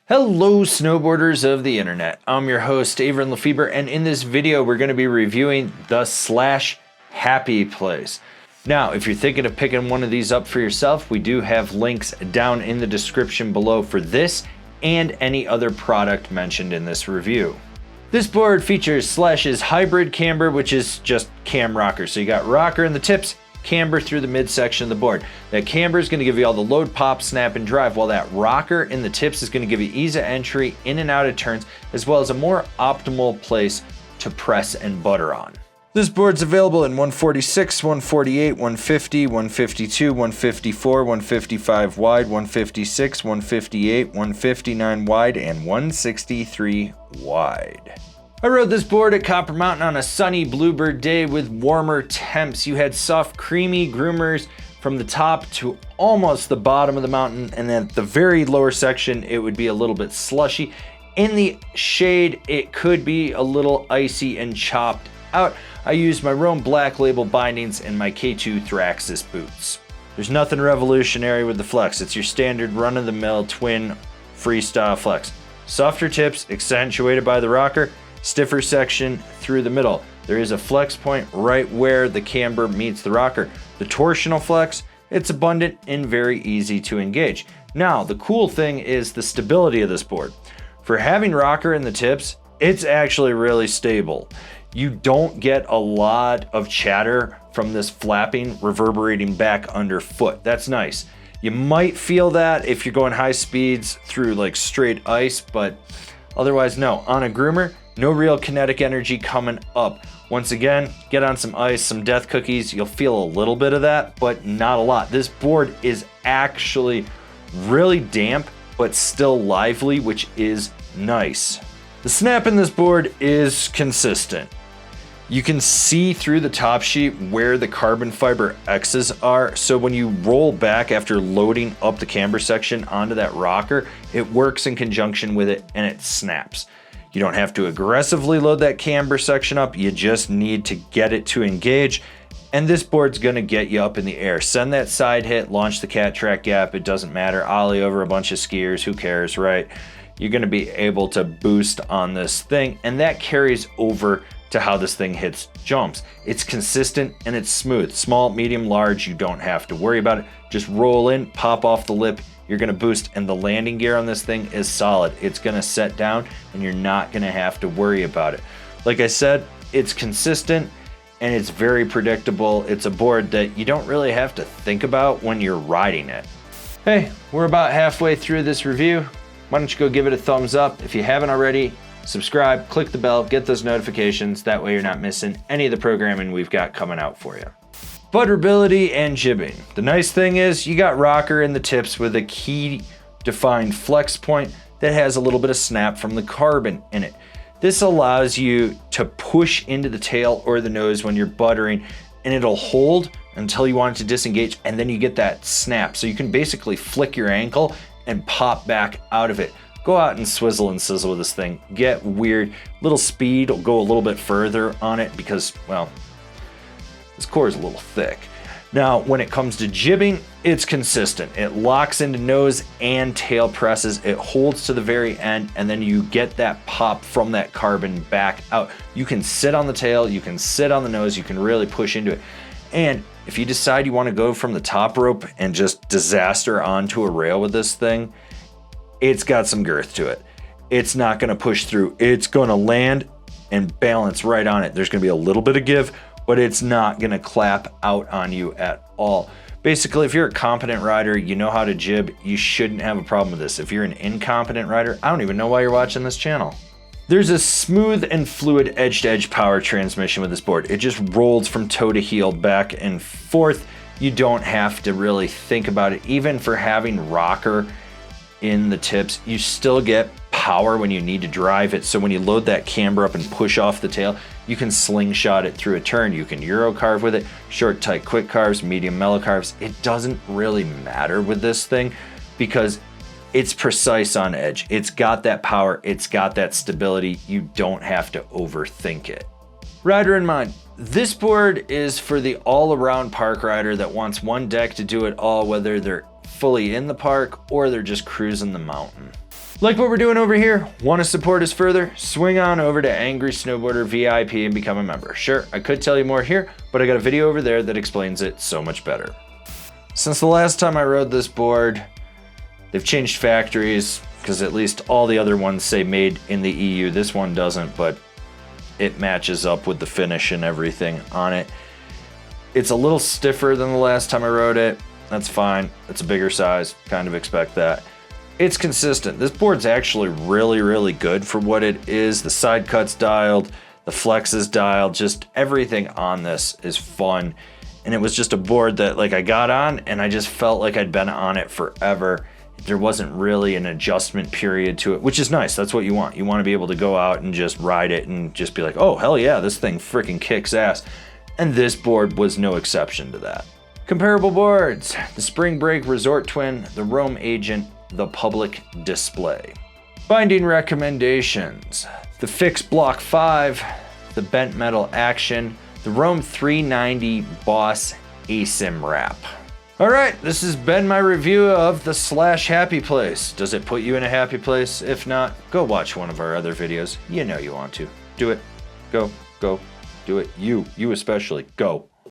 Hello snowboarders of the internet, I'm your host Avran LeFeber, and in this video we're going to be reviewing the Slash Happy Place. Now if you're thinking of picking one of these up for yourself, we do have links down in the description below for this and any other product mentioned in this review. This board features Slash's hybrid camber, which is just cam rocker. So you got rocker in the tips, camber through the midsection of the board. That camber is going to give you all the load, pop, snap, and drive, while that rocker in the tips is going to give you ease of entry in and out of turns, as well as a more optimal place to press and butter on. This board's available in 146, 148, 150, 152, 154, 155 wide, 156, 158, 159 wide, and 163 wide. I rode this board at Copper Mountain on a sunny bluebird day with warmer temps. You had soft, creamy groomers from the top to almost the bottom of the mountain, and then at the very lower section, it would be a little bit slushy. In the shade, it could be a little icy and chopped out. I used my Rome Black Label bindings and my K2 Thraxis boots. There's nothing revolutionary with the flex. It's your standard run-of-the-mill twin freestyle flex. Softer tips accentuated by the rocker, stiffer section through the middle. There is a flex point right where the camber meets the rocker. The torsional flex, it's abundant and very easy to engage. Now, the cool thing is the stability of this board. For having rocker in the tips, it's actually really stable. You don't get a lot of chatter from this flapping reverberating back underfoot. That's nice. You might feel that if you're going high speeds through like straight ice, but otherwise no. On a groomer, no real kinetic energy coming up. Once again, get on some ice, some death cookies, you'll feel a little bit of that, but not a lot. This board is actually really damp, but still lively, which is nice. The snap in this board is consistent. You can see through the top sheet where the carbon fiber X's are, so when you roll back after loading up the camber section onto that rocker, it works in conjunction with it and it snaps. You don't have to aggressively load that camber section up, you just need to get it to engage, and this board's gonna get you up in the air. Send that side hit, launch the cat track gap, it doesn't matter, ollie over a bunch of skiers, who cares, right? You're gonna be able to boost on this thing, and that carries over to how this thing hits jumps. It's consistent and it's smooth. Small, medium, large, you don't have to worry about it. Just roll in, pop off the lip, you're gonna boost, and the landing gear on this thing is solid. It's gonna set down and you're not gonna have to worry about it. Like I said, it's consistent and it's very predictable. It's a board that you don't really have to think about when you're riding it. Hey, we're about halfway through this review. Why don't you go give it a thumbs up? If you haven't already, subscribe, click the bell, get those notifications. That way you're not missing any of the programming we've got coming out for you. Butterability and jibbing. The nice thing is you got rocker in the tips with a key defined flex point that has a little bit of snap from the carbon in it. This allows you to push into the tail or the nose when you're buttering, and it'll hold until you want it to disengage, and then you get that snap. So you can basically flick your ankle and pop back out of it. Go out and swizzle and sizzle with this thing. Get weird. Little speed will go a little bit further on it because, well, this core is a little thick. Now, when it comes to jibbing, it's consistent. It locks into nose and tail presses. It holds to the very end, and then you get that pop from that carbon back out. You can sit on the tail, you can sit on the nose, you can really push into it. And if you decide you want to go from the top rope and just disaster onto a rail with this thing, it's got some girth to it. It's not gonna push through. It's gonna land and balance right on it. There's gonna be a little bit of give, but it's not gonna clap out on you at all. Basically, if you're a competent rider, you know how to jib, you shouldn't have a problem with this. If you're an incompetent rider, I don't even know why you're watching this channel. There's a smooth and fluid edge-to-edge power transmission with this board. It just rolls from toe to heel back and forth. You don't have to really think about it. Even for having rocker in the tips, you still get power when you need to drive it. So when you load that camber up and push off the tail, you can slingshot it through a turn. You can Euro carve with it, short, tight, quick carves, medium, mellow carves. It doesn't really matter with this thing because it's precise on edge. It's got that power, it's got that stability. You don't have to overthink it. Rider in mind, this board is for the all-around park rider that wants one deck to do it all, whether they're fully in the park or they're just cruising the mountain. Like what we're doing over here? Want to support us further? Swing on over to Angry Snowboarder VIP and become a member. Sure, I could tell you more here, but I got a video over there that explains it so much better. Since the last time I rode this board, they've changed factories, because at least all the other ones say made in the EU. This one doesn't, but it matches up with the finish and everything on it. It's a little stiffer than the last time I rode it. That's fine. It's a bigger size. Kind of expect that. It's consistent. This board's actually really, really good for what it is. The side cut's dialed, the flex is dialed, just everything on this is fun. And it was just a board that like I got on and I just felt like I'd been on it forever. There wasn't really an adjustment period to it, which is nice. That's what you want. You want to be able to go out and just ride it and just be like, oh, hell yeah, this thing freaking kicks ass. And this board was no exception to that. Comparable boards: the Spring Break Resort Twin, the Rome Agent, the Public Display. Binding recommendations: the Fix Block 5, the Bent Metal Axtion, the Rome 390 Boss ASIM Wrap. All right, this has been my review of the Slash Happy Place. Does it put you in a happy place? If not, go watch one of our other videos. You know you want to. Do it. Go. Do it. You especially. Go.